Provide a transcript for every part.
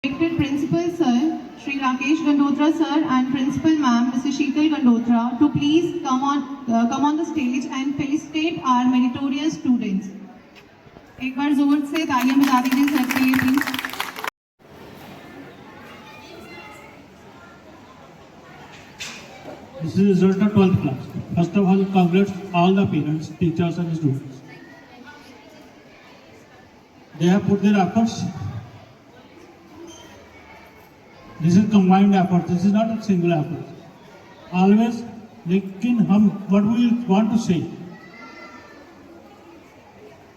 Respected Principal Sir, Shri Rakesh Gandotra Sir and Principal Ma'am, Mrs. Sheetal Gandotra, to please come on the stage and felicitate our meritorious students. एक बार जोर से तालियां बजा दीजिए sir के लिए please. This is the result of 12th class. First of all, congrats all the parents, teachers and students. They have put their efforts. This is combined effort. This is not a single effort. Always, लेकिन हम what we want to say,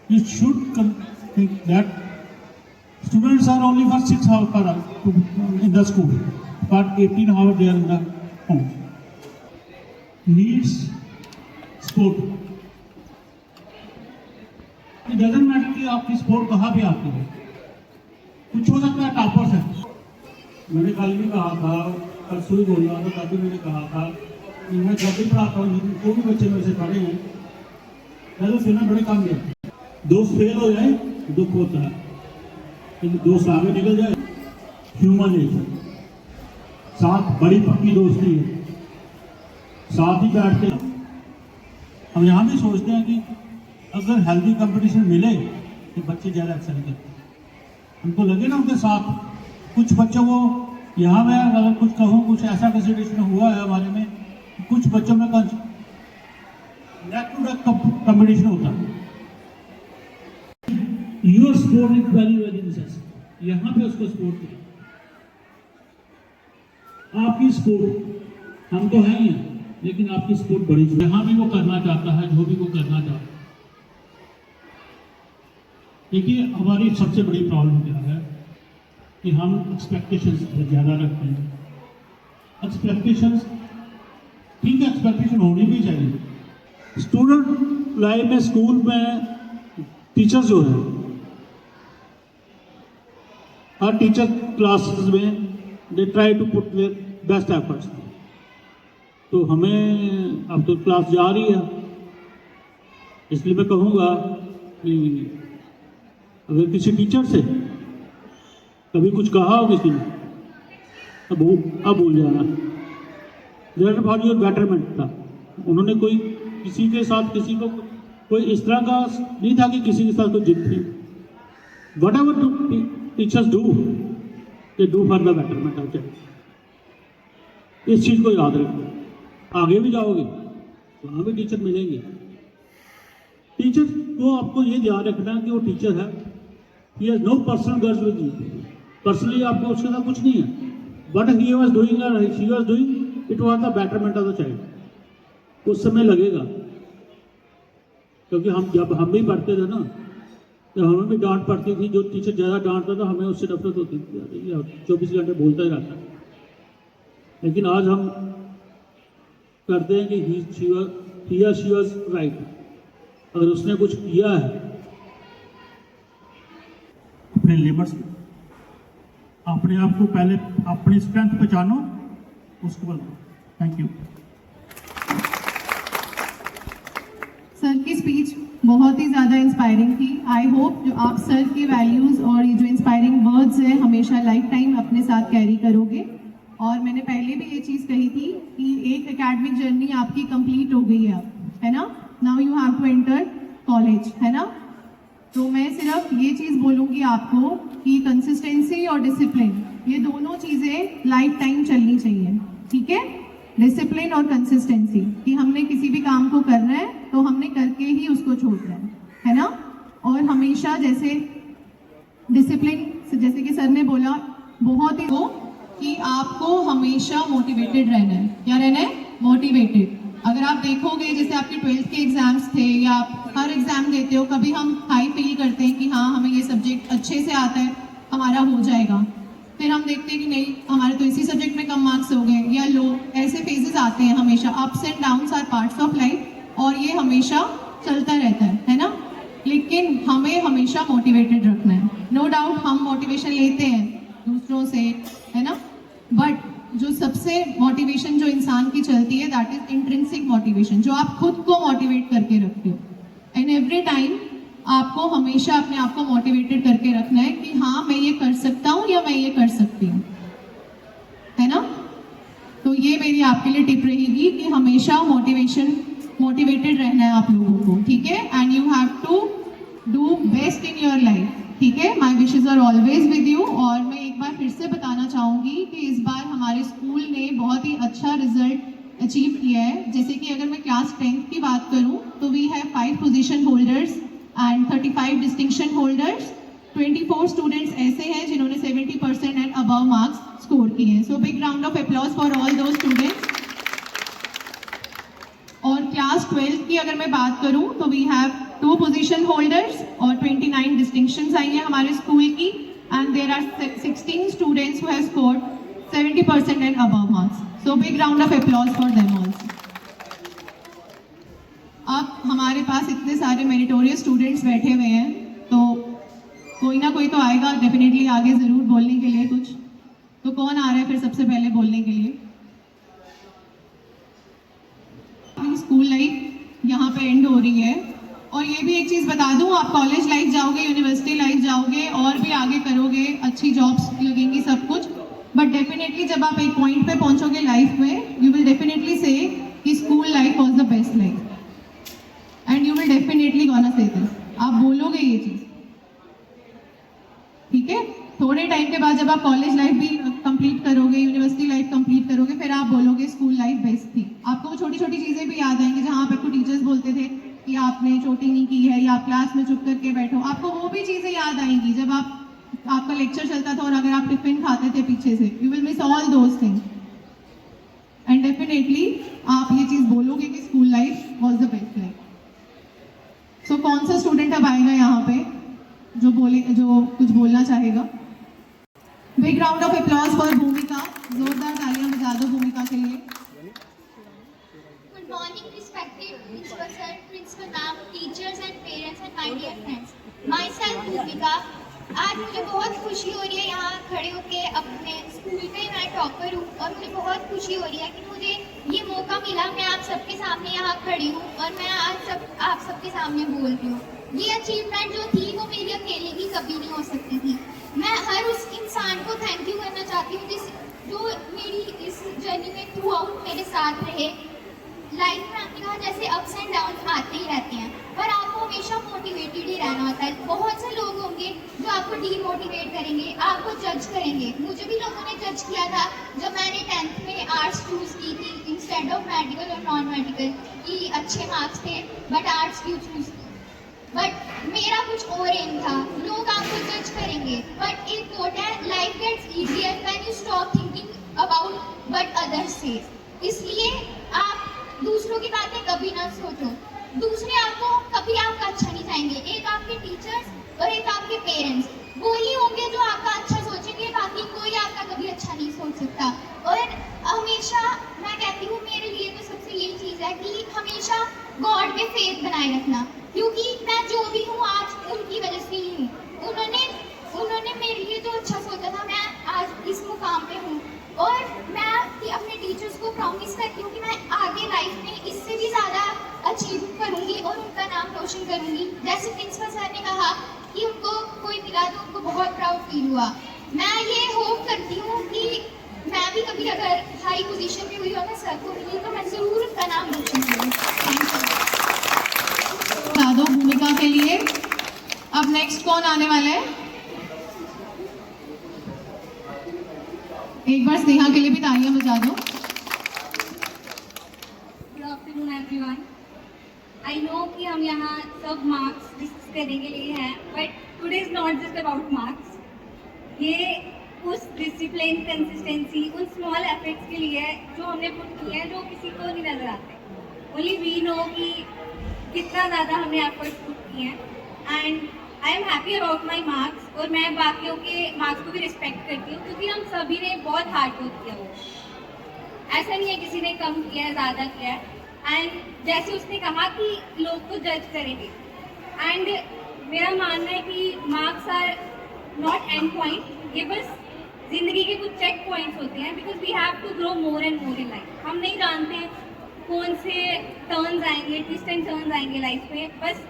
you should think that students are only for 6 hours in the school, but 18 hours they are in the home. Needs sport. It doesn't matter कि आपकी sport कहाँ भी आती है. कुछ हो सकता है टॉपर्स है. मैंने कल भी कहा था, परसों ही बोल रहा था, तभी मैंने कहा था कि मैं जब भी पढ़ाता हूँ जो भी बच्चे मेरे से पढ़े हैं पहले सुनना बड़े काम दिया. दोस्त फेल हो जाए दुख होता है, लेकिन दोस्त आगे निकल जाए ह्यूमन नेचर. साथ बड़ी पक्की दोस्ती है, साथ ही बैठते हैं. हम यहाँ भी सोचते हैं कि अगर हेल्दी कंपटीशन मिले तो बच्चे ज़्यादा एक्सेल करते हैं. हमको लगे ना उनके साथ. कुछ बच्चों को यहाँ में अगर कुछ कहूँ, कुछ ऐसा कंसिडरेशन हुआ है हमारे में, कुछ बच्चों में नेक टू नेक कंपटीशन होता है. Your sport is very very necessary. यहाँ पे उसको स्पोर्ट करें. आपकी स्पोर्ट हम तो हैं ही, लेकिन आपकी स्पोर्ट बड़ी चीज. यहाँ भी वो करना चाहता है जो भी वो करना चाहता है. देखिए हमारी सबसे बड़ी प्रॉब्लम क्या है कि हम एक्सपेक्टेशंस ज़्यादा रखते हैं. एक्सपेक्टेशंस ठीक है, एक्सपेक्टेशन होनी भी चाहिए. स्टूडेंट लाइफ में स्कूल में टीचर्स जो है, हर टीचर क्लासेस में they try to put their best efforts. तो हमें अब तो क्लास जा रही है, इसलिए मैं कहूँगा कि अगर किसी टीचर से कभी कुछ कहा हो किसी ने, अब भूल जाना. दैट फॉर योर बेटरमेंट था. उन्होंने कोई किसी के साथ किसी को कोई इस तरह का नहीं था कि किसी के साथ कोई जिद थी. What ever teachers do, they do for the betterment of child. इस चीज़ को याद रखो. आगे भी जाओगे वहाँ भी टीचर मिलेंगे. टीचर को आपको ये ध्यान रखना है कि वो टीचर है, ही हैज़ नो पर्सनल गर्ज विद यू. पर्सनली आपको उसके साथ कुछ नहीं है. बट ही वॉज डूइंग और she was doing it was the betterment of the child. कुछ समय लगेगा, क्योंकि जब हम भी पढ़ते थे ना तो हमें भी डांट पड़ती थी. जो टीचर ज़्यादा डांटता था हमें उससे नफरत होती थी. 24 घंटे बोलता ही रहता. लेकिन आज हम करते हैं कि ही शी वॉज राइट. अगर उसने कुछ किया है अपने लिमिट्स में, अपने आप को पहले अपनी स्ट्रेंथ पहचानो, उसके बाद. Thank you. सर की स्पीच बहुत ही ज़्यादा इंस्पायरिंग थी. आई होप जो आप सर के वैल्यूज़ और ये जो इंस्पायरिंग वर्ड्स हैं हमेशा लाइफ टाइम अपने साथ कैरी करोगे. और मैंने पहले भी ये चीज़ कही थी कि एक एकेडमिक जर्नी आपकी कंप्लीट हो गई है अब, है ना. Now you have to enter college, है ना. तो मैं सिर्फ ये चीज़ बोलूँगी आपको कि कंसिस्टेंसी और डिसिप्लिन, ये दोनों चीज़ें लाइफ टाइम चलनी चाहिए. ठीक है, डिसिप्लिन और कंसिस्टेंसी, कि हमने किसी भी काम को करना है तो हमने करके ही उसको छोड़ना है ना. और हमेशा जैसे डिसिप्लिन, जैसे कि सर ने बोला, बहुत ही वो कि आपको हमेशा मोटिवेटेड रहना है. क्या रहना है? मोटिवेटेड. अगर आप देखोगे जैसे आपके 12th के एग्जाम्स थे या आप हर एग्जाम देते हो, कभी हम हाई फील करते हैं कि हाँ हमें ये सब्जेक्ट अच्छे से आता है, हमारा हो जाएगा. फिर हम देखते हैं कि नहीं, हमारे तो इसी सब्जेक्ट में कम मार्क्स हो गए या लो. ऐसे फेजेस आते हैं हमेशा. Ups and downs are parts of life और ये हमेशा चलता रहता है ना. लेकिन हमें हमेशा मोटिवेटेड रखना है. नो डाउट हम मोटिवेशन लेते हैं दूसरों से, है ना. बट जो सबसे मोटिवेशन जो इंसान की चलती है, दैट इज इंट्रिंसिक मोटिवेशन, जो आप खुद को मोटिवेट करके रखते हो. एंड एवरी टाइम आपको हमेशा अपने आप को मोटिवेटेड करके रखना है कि हाँ मैं ये कर सकता हूँ या मैं ये कर सकता हूँ. आपके लिए टिप रहेगी कि हमेशा मोटिवेटेड रहना है आप लोगों को, ठीक है, and you have to do best in your life, ठीक है। My wishes are always with you. और मैं एक बार फिर से बताना चाहूँगी कि इस बार हमारे स्कूल ने बहुत ही अच्छा रिजल्ट अचीव किया है। जैसे कि अगर मैं क्लास 10th की बात करूँ तो we have 5 position holders and 35 distinction holders. 24 students ऐसे हैं जिन्होंने 70% एंड अबव मार्क्स स्कोर किए हैं। सो big round of applause for all दो स्टूडेंट्स। और क्लास 12th की अगर मैं बात करूं तो वी हैव 2 पोजीशन होल्डर्स और 29 डिस्टिंक्शंस आई हैं हमारे स्कूल की, and there are 16 students who have scored 70% and above marks. So big round of applause for them also. अब हमारे पास इतने सारे मेरिटोरियस स्टूडेंट्स बैठे हुए हैं, तो कोई ना कोई तो आएगा डेफिनेटली आगे ज़रूर बोलने के लिए कुछ। तो कौन आ रहा है फिर सबसे पहले बोलने के लिए? स्कूल लाइफ यहाँ पे एंड हो रही है। और ये भी एक चीज़ बता दूँ, आप कॉलेज लाइफ जाओगे, यूनिवर्सिटी लाइफ जाओगे और भी आगे करोगे, अच्छी जॉब्स लगेंगी, सब कुछ, बट डेफिनेटली जब आप एक पॉइंट पे पहुँचोगे लाइफ में, यू विल डेफिनेटली से कि school life was the best life, and you will definitely gonna say this. आप बोलोगे ये चीज़, ठीक है। थोड़े टाइम के बाद जब आप कॉलेज लाइफ भी कंप्लीट करोगे, यूनिवर्सिटी लाइफ कंप्लीट करोगे, फिर आप बोलोगे स्कूल लाइफ बेस्ट थी। आपको वो छोटी छोटी चीज़ें भी याद आएंगी जहाँ आपको टीचर्स बोलते थे कि आपने चोटी नहीं की है या आप क्लास में चुप करके बैठो, आपको वो भी चीज़ें याद आएंगी जब आपका लेक्चर चलता था और अगर आप टिफिन खाते थे पीछे से। You will miss all those things and definitely आप ये चीज़ बोलोगे कि school life was the best life. So कौन सा स्टूडेंट अब आएगा यहाँ पे जो कुछ बोलना चाहेगा? Big round of applause for भूमिका। जोरदार तालियां बजा दो भूमिका के लिए। Good morning, respected principal sir, principal ma'am, teachers and parents and my dear friends. Myself भूमिका। आज मुझे बहुत खुशी हो रही है यहाँ खड़े होके, अपने स्कूल का ही मैं टॉपर हूँ और मुझे बहुत खुशी हो रही है कि मुझे ये मौका मिला। मैं आप सबके सामने यहाँ खड़ी हूँ और मैं आज आप सबके सामने बोल रही हूँ। ये अचीवमेंट जो थी वो मेरी अकेले की कभी नहीं हो सकती थी। मैं हर उस इंसान को थैंक यू करना चाहती हूँ जो मेरी इस जर्नी में थ्रू आउट मेरे साथ रहे। लाइफ में आपने कहा जैसे अप्स एंड डाउन आते ही रहते हैं, पर आपको हमेशा मोटिवेटेड ही रहना होता है। बहुत से लोग होंगे जो आपको डीमोटिवेट करेंगे, आपको जज करेंगे। मुझे भी लोगों ने जज किया था जब मैंने 10th में आर्ट्स चूज़ की थी इंस्टेड ऑफ मेडिकल और नॉन मेडिकल, कि अच्छे मार्क्स थे बट आर्ट्स क्यों चूज़ की। बट मेरा कुछ और एम था। लोग आपको जज करेंगे, बट एक कोट है, life gets easier when you stop thinking about what others say. इसलिए आप दूसरों की बातें कभी ना सोचो। दूसरे आपको कभी आपका अच्छा नहीं चाहेंगे। एक आपके टीचर्स और एक आपके पेरेंट्स वो ही होंगे जो आपका अच्छा सोचेंगे, बाकी कोई आपका कभी अच्छा नहीं सोच सकता। और हमेशा मैं कहती हूँ, मेरे लिए तो सबसे यही चीज़ है कि हमेशा गॉड पे फेथ बनाए रखना, क्योंकि मैं जो भी हूँ आज उनकी वजह से ही हूँ। उन्होंने मेरे लिए जो अच्छा सोचा था, मैं आज इस मुकाम पे हूँ। और मैं अपने टीचर्स को प्रॉमिस करती हूँ कि मैं आगे लाइफ में इससे भी ज़्यादा अचीव करूँगी और उनका नाम रोशन करूँगी। जैसे प्रिंसिपल सर ने कहा कि उनको कोई मिला तो उनको बहुत प्राउड फील हुआ। मैं ये होप करती हूँ कि मैं भी कभी अगर हाई पोजीशन पे हुई और मैं सर को मिली तो मैं ज़रूर उनका नाम रोशन करूँगी। बता दो भूमिका के लिए। अब नेक्स्ट कौन आने वाला है? एक बार स्नेहा के लिए भी तालियां बजा दो। Good afternoon everyone. I know कि हम यहाँ सब मार्क्स डिस्कस करने के लिए हैं, but today is not just about marks. ये उस डिसिप्लिन, कंसिस्टेंसी, उन स्मॉल एफर्ट्स के लिए जो हमने पुट किए हैं, जो किसी को नहीं नजर आते। ओनली वी नो कि कितना ज़्यादा हमने एफर्ट्स पुट किए हैं। And I am happy about my marks, और मैं बाकियों के मार्क्स को भी रिस्पेक्ट करती हूँ, क्योंकि हम सभी ने बहुत हार्ड वर्क किया हो। ऐसा नहीं है किसी ने कम किया है, ज़्यादा किया है। एंड जैसे उसने कहा कि लोग तो जज करेंगे, एंड मेरा मानना है कि marks are not end point, ये बस ज़िंदगी के कुछ चेक पॉइंट्स होते हैं, because we have to grow more and more in life. हम नहीं जानते कौन से टर्न्स आएंगे, ट्विस्ट एंड टर्न्स आएंगे लाइफ में। बस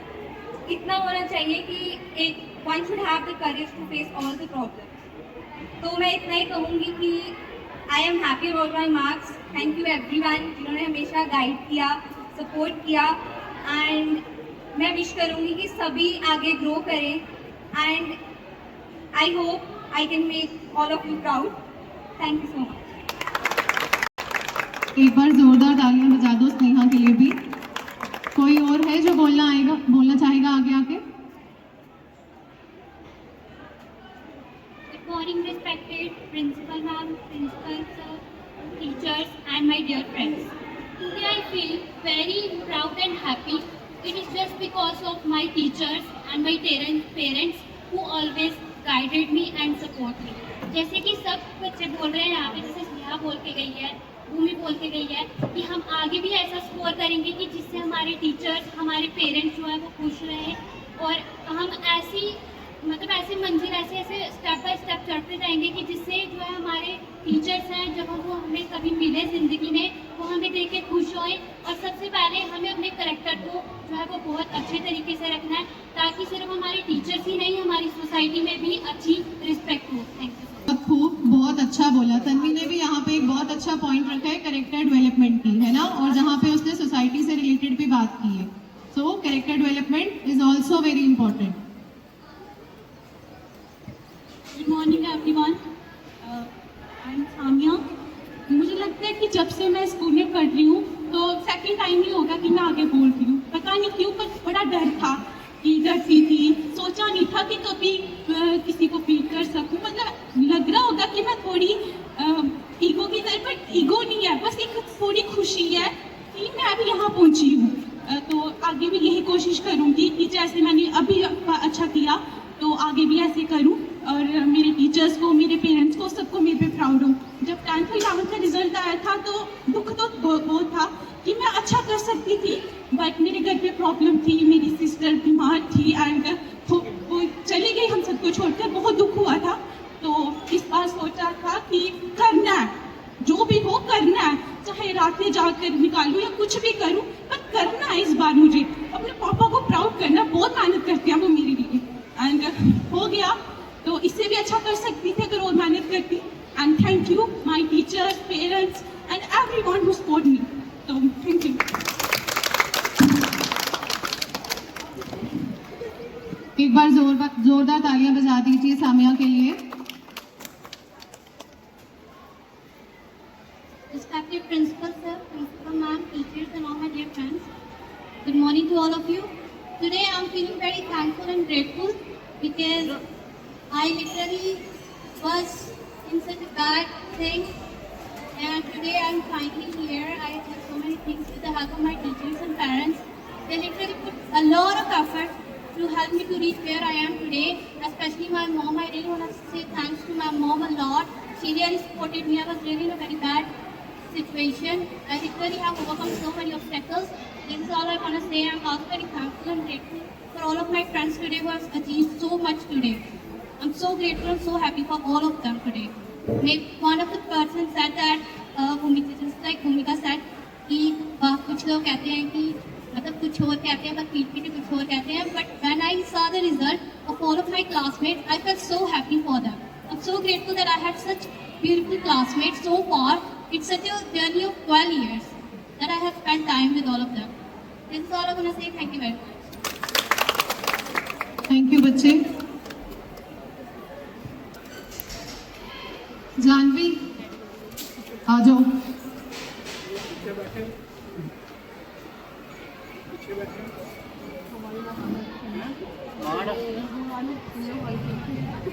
इतना होना चाहिए कि एक one should have the courage to face all the problem. तो मैं इतना ही कहूँगी कि I am happy about my marks. Thank you everyone जिन्होंने हमेशा गाइड किया, सपोर्ट किया, एंड मैं विश करूँगी कि सभी आगे ग्रो करें, and I hope I can make all of you proud. Thank you so much. एक बार जोरदार तालियां बजा दो स्नेहा के लिए भी. कोई और है जो बोलना चाहेगा आगे आके? Good morning, respected principal ma'am, principal sir, teachers, and my dear friends. Today I feel very proud and happy. It is just because of my teachers and my parents who always guided me and support me. जैसे कि सब बच्चे बोल रहे हैं यहाँ पे, जैसे स्नेहा बोल के गई है, भूमि बोल के गई है कि हम आगे भी ऐसा स्कोर करेंगे कि जिससे हमारे टीचर्स, हमारे पेरेंट्स जो है वो खुश रहें, और हम ऐसे मंजिल ऐसे स्टेप बाय स्टेप चढ़ते जाएंगे कि जिससे जो है हमारे टीचर्स हैं, जब वो हमें कभी मिले ज़िंदगी में, वो हमें देख के खुश होएं. और सबसे पहले हमें अपने करैक्टर को जो है वो बहुत अच्छे तरीके से रखना है, ताकि सिर्फ हमारे टीचर्स ही नहीं, हमारी सोसाइटी में भी अच्छी रिस्पेक्ट हो. Thank you. बहुत खूब, बहुत अच्छा बोला. तन्वी ने भी यहाँ पे एक बहुत अच्छा पॉइंट रखा है कैरेक्टर डेवलपमेंट की, है ना, और जहाँ पे उसने सोसाइटी से रिलेटेड भी बात की है. So character development is also very important. Good morning everyone. I am Samiya. मुझे लगता है कि जब से मैं स्कूल में पढ़ रही हूँ तो सेकंड टाइम ही होगा कि मैं आगे बोल रही हूँ. पता नहीं क्यों, पर बड़ा डर था कि डरती थी. सोचा नहीं था कि कभी किसी को बीट कर सकूँ. मतलब लग रहा होगा कि मैं थोड़ी ईगो की तरफ, बट ईगो नहीं है, बस एक थोड़ी खुशी है कि मैं अभी यहाँ पहुँची हूँ. तो आगे भी यही कोशिश करूँगी कि जैसे मैंने अभी अच्छा किया तो आगे भी ऐसे करूँ, और मेरे टीचर्स को, मेरे पेरेंट्स को, सबको मेरे पे प्राउड हूँ. जब 10th 11th का रिजल्ट आया था तो दुख तो बहुत था कि मैं अच्छा कर सकती थी, बट मेरे घर पे प्रॉब्लम थी. मेरी सिस्टर बीमार थी एंड वो चली गई हम सबको छोड़कर. बहुत दुख हुआ था. तो इस बार सोचा था कि करना है, जो भी हो करना है, चाहे रातें जाकर निकालूं या कुछ भी करूं, पर करना है. इस बार मुझे अपने पापा को प्राउड करना. बहुत मेहनत करते हैं वो मेरे लिए, एंड हो गया. तो इससे भी अच्छा कर सकती थी अगर और मेहनत करती. And thank you my teachers, parents and everyone who support me. तो थैंक यू. एक बार जोरदार तालियां बजा दीजिए सामिया के लिए. Respected principal sir, principal ma'am, teachers and all my dear friends. Good morning to all of you. Today I am feeling very thankful and grateful because I literally was in such a bad thing, and today I am finally here. I have so many things with the help of my teachers and parents. They literally put a lot of effort to help me to reach where I am today, especially my mom. I really want to say thanks to my mom a lot. She really supported me. I was really in a very bad situation. I literally have overcome so many obstacles. This is all I want to say. I'm also very thankful and grateful for all of my friends today who have achieved so much today. I'm so grateful and so happy for all of them today. One of the persons said that, just like Bhumika said, कि कुछ लोग कहते हैं कि मतलब कुछ और कहते हैं, but पीठ पीछे कुछ और कहते हैं. But when I saw the result of all of my classmates, I felt so happy for them. I'm so grateful that I had such beautiful classmates so far. It's such a journey of 12 years that I have spent time with all of them. This is all I want to say. Thank you very much. Thank you बच्चे. जानवी आ जाओ.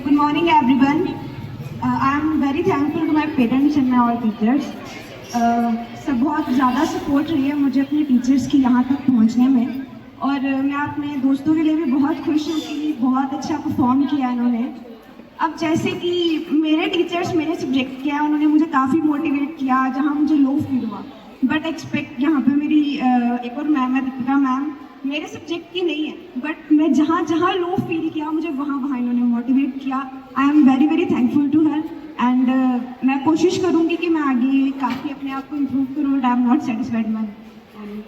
Good morning everyone. I am very thankful to my parents and my all teachers. सब बहुत ज़्यादा support रही है मुझे अपने टीचर्स की यहाँ तक पहुँचने में, और मैं अपने दोस्तों के लिए भी बहुत खुश हूँ कि बहुत अच्छा परफॉर्म किया इन्होंने. अब जैसे कि मेरे टीचर्स मेरे सब्जेक्ट के हैं, उन्होंने मुझे काफ़ी मोटिवेट किया जहाँ मुझे लो फील हुआ. बट एक्सपेक्ट यहाँ पे मेरी एक और मैम है, दीपिका मैम, मेरे सब्जेक्ट की नहीं है, बट मैं जहाँ जहाँ लो फील किया मुझे वहाँ वहाँ इन्होंने मोटिवेट किया. I am very very thankful to her. And मैं कोशिश करूँगी कि मैं आगे काफ़ी अपने आप को इम्प्रूव करूँ. I am not satisfied ma'am.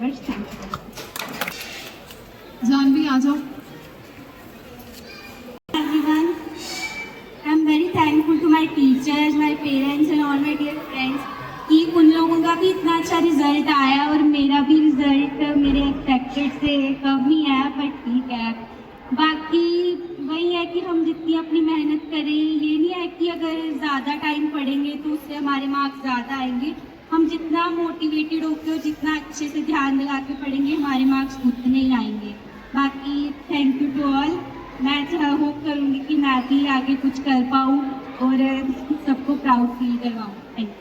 But thank you. Janvi आ जाओ. Everyone, I'm very thankful to my teachers, my parents and all my dear friends. अच्छा रिजल्ट आया और मेरा भी रिजल्ट मेरे एक्सपेक्टेड से कम ही है, पर ठीक है। बाकी वही है कि हम जितनी अपनी मेहनत करें, ये नहीं है कि अगर ज़्यादा टाइम पढ़ेंगे तो उससे हमारे मार्क्स ज़्यादा आएंगे। हम जितना मोटिवेटेड होकर और जितना अच्छे से ध्यान लगा के पढ़ेंगे, हमारे मार्क्स उतने ही आएंगे। बाकी थैंक यू टू ऑल। मैं होप करूँगी कि मैं भी आगे कुछ कर पाऊँ और सबको प्राउड फील करवाऊँ। Thank you.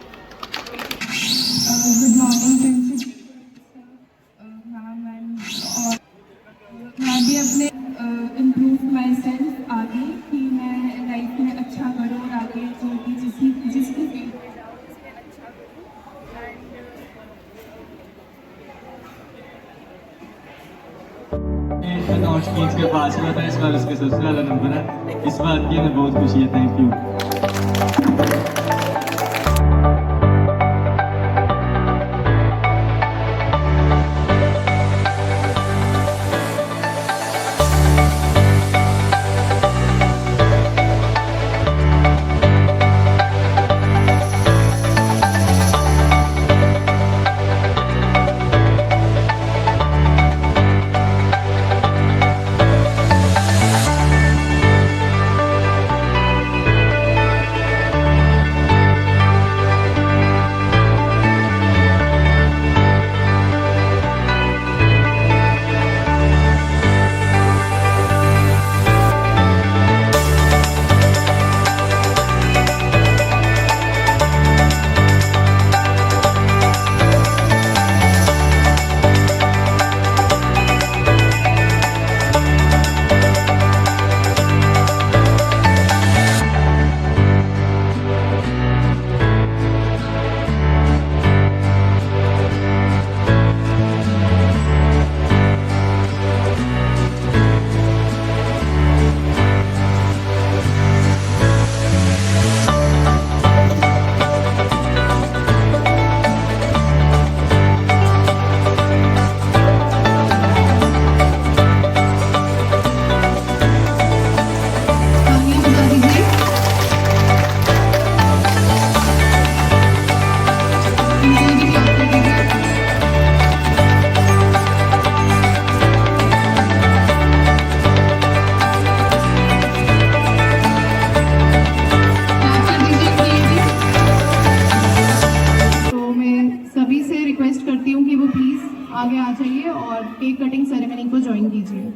Good morning principal ma'am and और मैं भी अपने इम्प्रूव माई सेल्फ आगे कि मैं लाइफ में अच्छा करूँ और आगे जो भी जिस भी फील्ड में जाऊँ उसमें अच्छा करूँ। नॉट किंग्स के पास हुआ था, इस बार उसके सबसे ज़्यादा नंबर है। इस बात की हमें बहुत खुशी है। Thank you. आगे आ जाइए और केक कटिंग सेरेमनी को ज्वाइन कीजिए।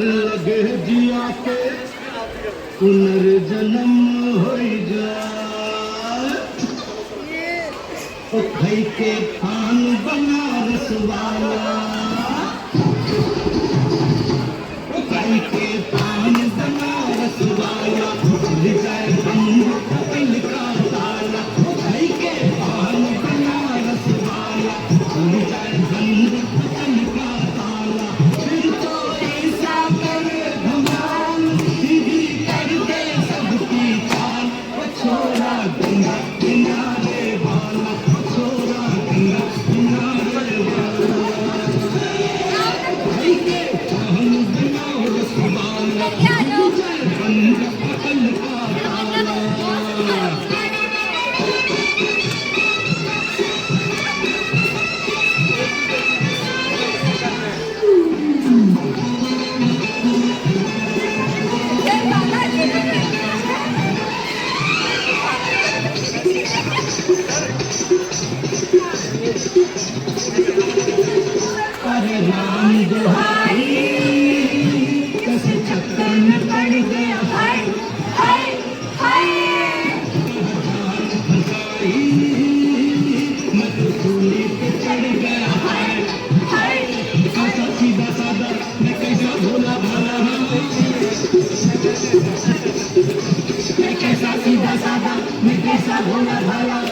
लगे जिया के पुनर्जन्म हो जाए ओ भाई के पान बनारस वाला ओ भाई के पान बनारस वाला खुल जाए बंद दिल का ताला ओ भाई के पान बनारस वाला खुल जाए बंद दिल का ताला फिर तो ऐसा करे धमाल सीधी कर दे सबकी चाल ओ छोरा गंगा किनारे वाला छोरा गंगा किनारे वाला भाई के पान बनारस वाला खुल जाए बंद दिल का ताला अरे राम दुहाई कैसे चक्कर में पड़ गया भाई हाय हाय मैं तो सूली पे चढ़ गया हाय हाय ऐसा सीधा साधा मैं कैसा भोला भाला मैं कैसा सीधा साधा मैं कैसा भोला भाला